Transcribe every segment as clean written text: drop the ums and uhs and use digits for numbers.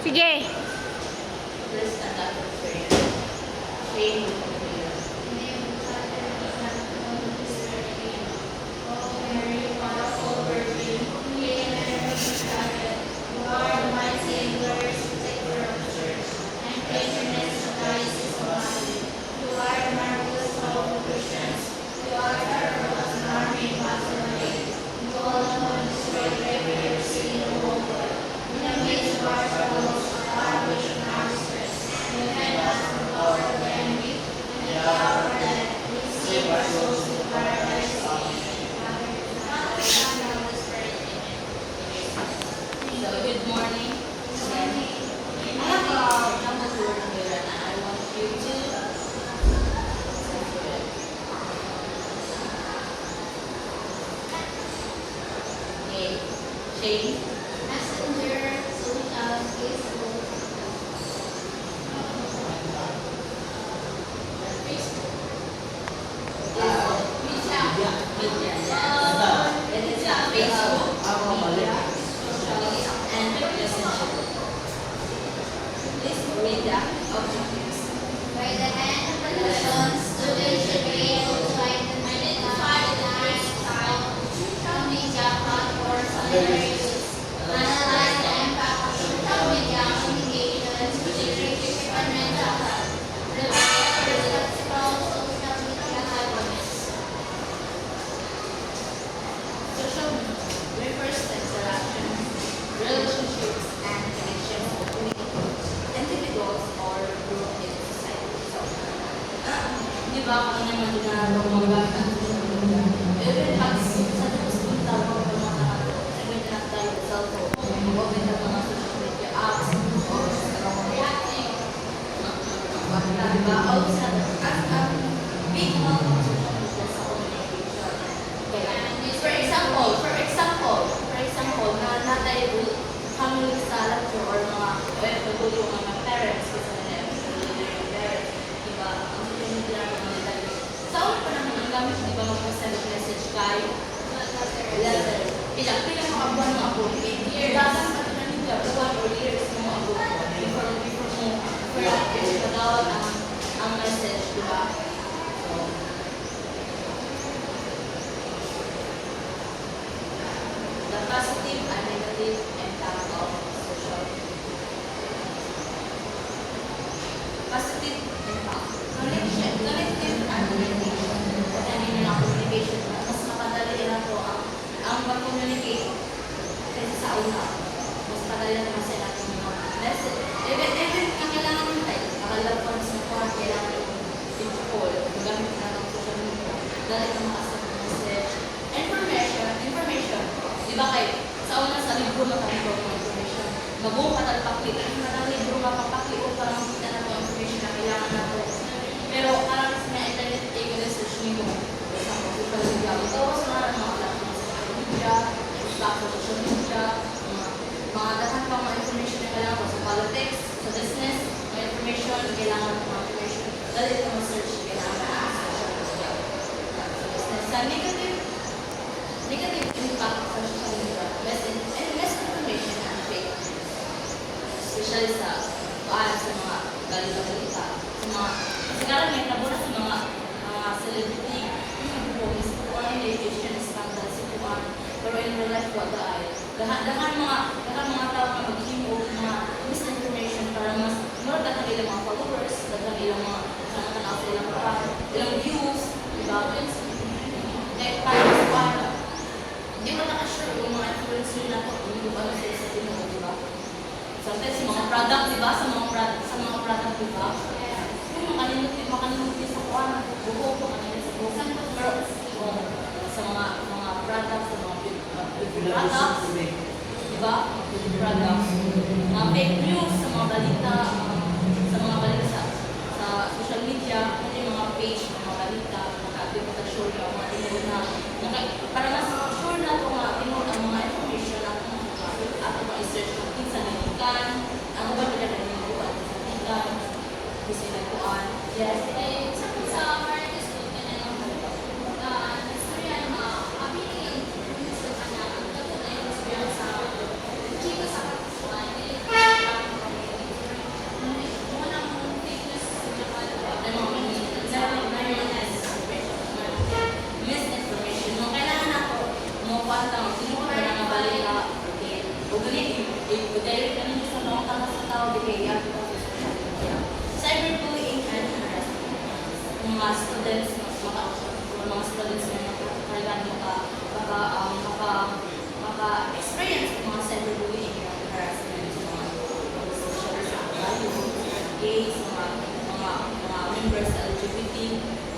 Sige. Let's stand up for prayer. Shane will continue. So, good morning. I have a number word here and I want you to okay. Shane. Messenger, Facebook. Media, yeah. And it's Facebook, media, and messenger. This media objectives. By the end of the lesson, students should be able to identify the risk of social media platforms on their use, analyze the impact of social media communications, which is related to mental health, prevent responsible social media habits. Social refers to interactions, relationships, and connections between individuals or group in society. So, di ba kung naman ginagawa mo gamit ang social media? Even pag sa school tawag ng mga nag-open na tayo sa cellphone, mag-open ng mga social media apps, o diba? Always have a big amount of social media sa communication. Okay. For example, na natay kami sa lecture or mga OFW, mga parents, kasi yung parents, diba, ang social media ng mga nila. Sa una pa naman, ang gamit, diba, mag-send message kayo, letter. Ilang mga buwan ng ako, dapat pa na nila, buwan or years ng mga ako, before pagawad ang message, diba? The positive and negative impact of social media. Positive impact. Connective and communication. Pagkanin nila communication. Mas makadali na po ang mag-communicate kasi sa una. Mas madali na naman sila ng mga message. Even ang kailangan ng type. Nakalab po sa mga kailangan yung call. Gamit na ng social media. Dali na makasap ng message. Information. Diba kayo, sa una sa libro matalipag ng information. Mabuong katalpakli. Ang mga libro mapapakli o para makita na po information na kailangan na po. Pero parang sa mga internet, i-research nyo sa social media. Ikaw sa mga platform sa social media, platform sa social media, mga dapat pang mga information na kailangan po sa politics, sa business, mga information, kailangan po mga information. Dahil ito mga search, kailangan po sa social media. Sa business. Sa negative impact sa social media, misinformation and fake news. Especially sa mga balita, sa mga, kasi karamihan na muna sa mga celebrity, post, organization, scandal, situan, pero in real life, wala ay. Dahan mga tao na mag-himo mga misinformation para mas dahan ilang mga followers, dahan ilang mga nakatanaw sa ilang views, diba? Para mas para hindi mo nakasure yung mga influencer na ito, hindi mo ba na sila sa tinuod, di ba? Sometimes sa mga product, di ba? Sa mga product, di ba? Yung makalimutin sa kuwan, buhok, makalimutin sa buhok. Pero sa mga products, sa mga products, di ba? Products, mga fake news, sa mga balita, sa social media, yung mga page, mga balita, sure ka, mga tinuod na, para mas sure na ito mga tinuod ang mga information na ato ma-research kung kinsa nilikan, ano ba nila na nilikan, sa nilikan, kasi nagkuhan. Yes. Sa Marcus Book na istorya ng mga abili yung gusto ka na ang kapag na yung istorya sa chika sa kapasuan, behavior because of social media. Cyberbullying and harassment. Mga students na talagang maka-experience ng mga cyberbullying and harassment sa mga social gays, mga members sa LGBT,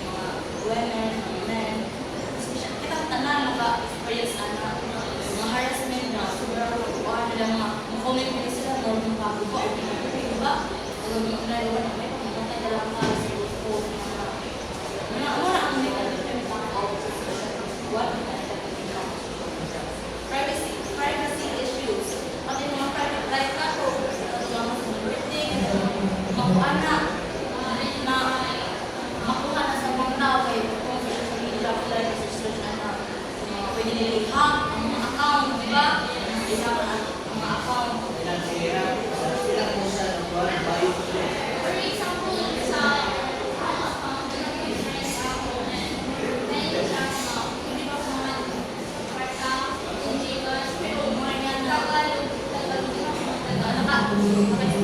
mga women, mga men. Kita tanan maka-experience mga harassment na sobrang ano lang mga comment nila sila more ng pagbuba o diba? Kung nagawa na may pagkakantay na lang para sa grupo ano na ang may out sa social what privacy issues pati mga private life na po mga birthday makuha na makuha na sa mga tao kay kung sa social media like sa social pwede nilihang ang mga account diba? Isa ang mga account For example, sa account ng different account, dahil siya hindi pa naman Tagalog, hindi pa